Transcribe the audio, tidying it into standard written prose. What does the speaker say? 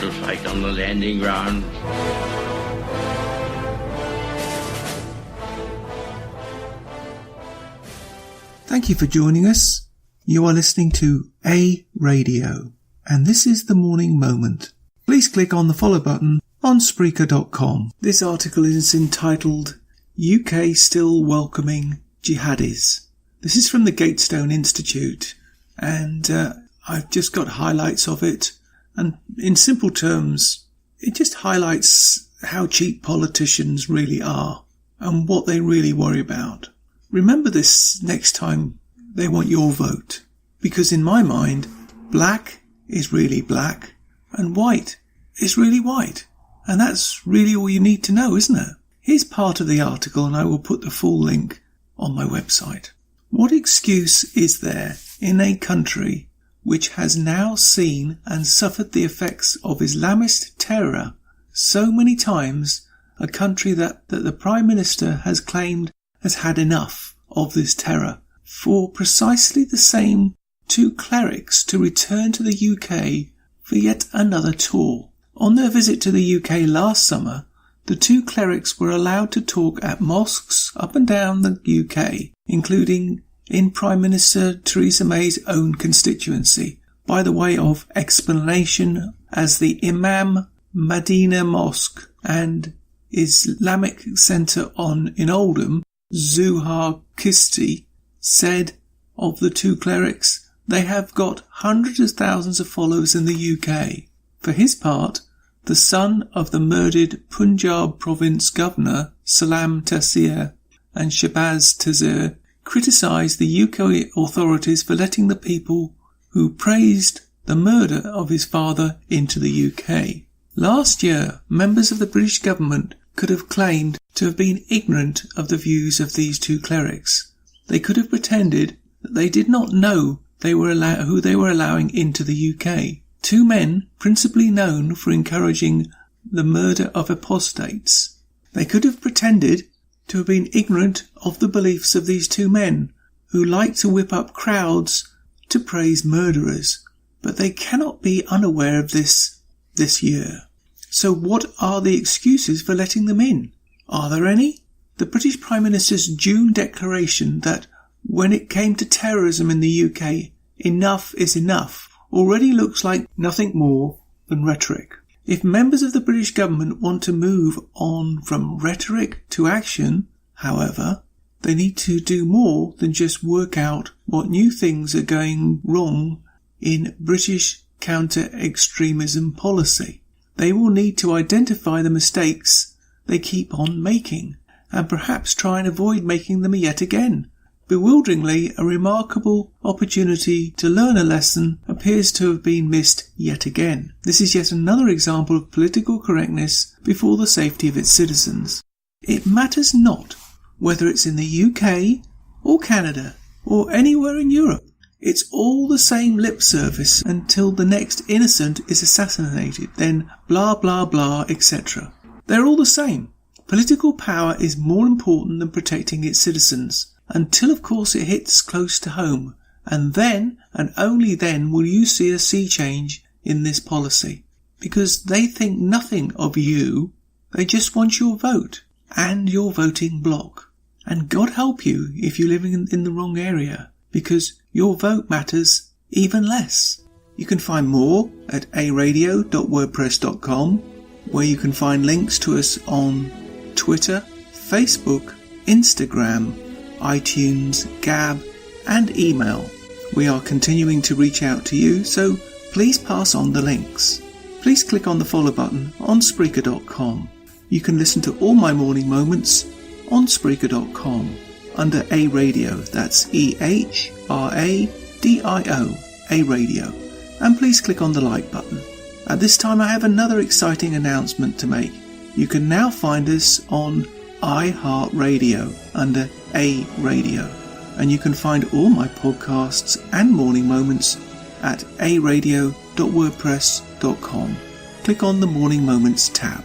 little fight on the landing ground. Thank you for joining us. You are listening to A Radio, and this is the Morning Moment. Please click on the follow button on Spreaker.com. This article is entitled UK Still Welcoming Jihadis. This is from the Gatestone Institute, and I've just got highlights of it. And in simple terms, it just highlights how cheap politicians really are and what they really worry about. Remember this next time they want your vote, because in my mind, black is really black and white is really white. And that's really all you need to know, isn't it? Here's part of the article, and I will put the full link on my website. What excuse is there in a country which has now seen and suffered the effects of Islamist terror so many times, a country that the Prime Minister has claimed has had enough of this terror, for precisely the same two clerics to return to the UK for yet another tour? On their visit to the UK last summer, the two clerics were allowed to talk at mosques up and down the UK, including in Prime Minister Theresa May's own constituency, by the way of explanation, as the Imam Medina Mosque and Islamic Centre in Oldham, Zuhar Kisti, said of the two clerics, they have got hundreds of thousands of followers in the UK. For his part, the son of the murdered Punjab province governor Salam Taseer and Shahbaz Taseer criticised the UK authorities for letting the people who praised the murder of his father into the UK. Last year, members of the British government could have claimed to have been ignorant of the views of these two clerics. They could have pretended that they did not know who they were allowing into the UK. Two men principally known for encouraging the murder of apostates. They could have pretended to have been ignorant of the beliefs of these two men, who like to whip up crowds to praise murderers. But they cannot be unaware of this year. So what are the excuses for letting them in? Are there any? The British Prime Minister's June declaration that when it came to terrorism in the UK, enough is enough, already looks like nothing more than rhetoric. If members of the British government want to move on from rhetoric to action, however, they need to do more than just work out what new things are going wrong in British counter-extremism policy. They will need to identify the mistakes they keep on making, and perhaps try and avoid making them yet again. Bewilderingly, a remarkable opportunity to learn a lesson appears to have been missed yet again. This is yet another example of political correctness before the safety of its citizens. It matters not whether it's in the UK or Canada or anywhere in Europe. It's all the same lip service until the next innocent is assassinated, then blah blah blah, etc. They're all the same. Political power is more important than protecting its citizens, until of course it hits close to home, and then and only then will you see a sea change in this policy. Because they think nothing of you, they just want your vote and your voting bloc. And God help you if you're living in the wrong area, because your vote matters even less. You can find more at aradio.wordpress.com, where you can find links to us on Twitter, Facebook, Instagram, iTunes, Gab, and email. We are continuing to reach out to you, so please pass on the links. Please click on the follow button on Spreaker.com. You can listen to all my morning moments on Spreaker.com under A Radio, that's EHRADIO, A Radio. And please click on the like button. At this time I have another exciting announcement to make. You can now find us on iHeartRadio under A Radio, and you can find all my podcasts and morning moments at aradio.wordpress.com. Click on the Morning Moments tab.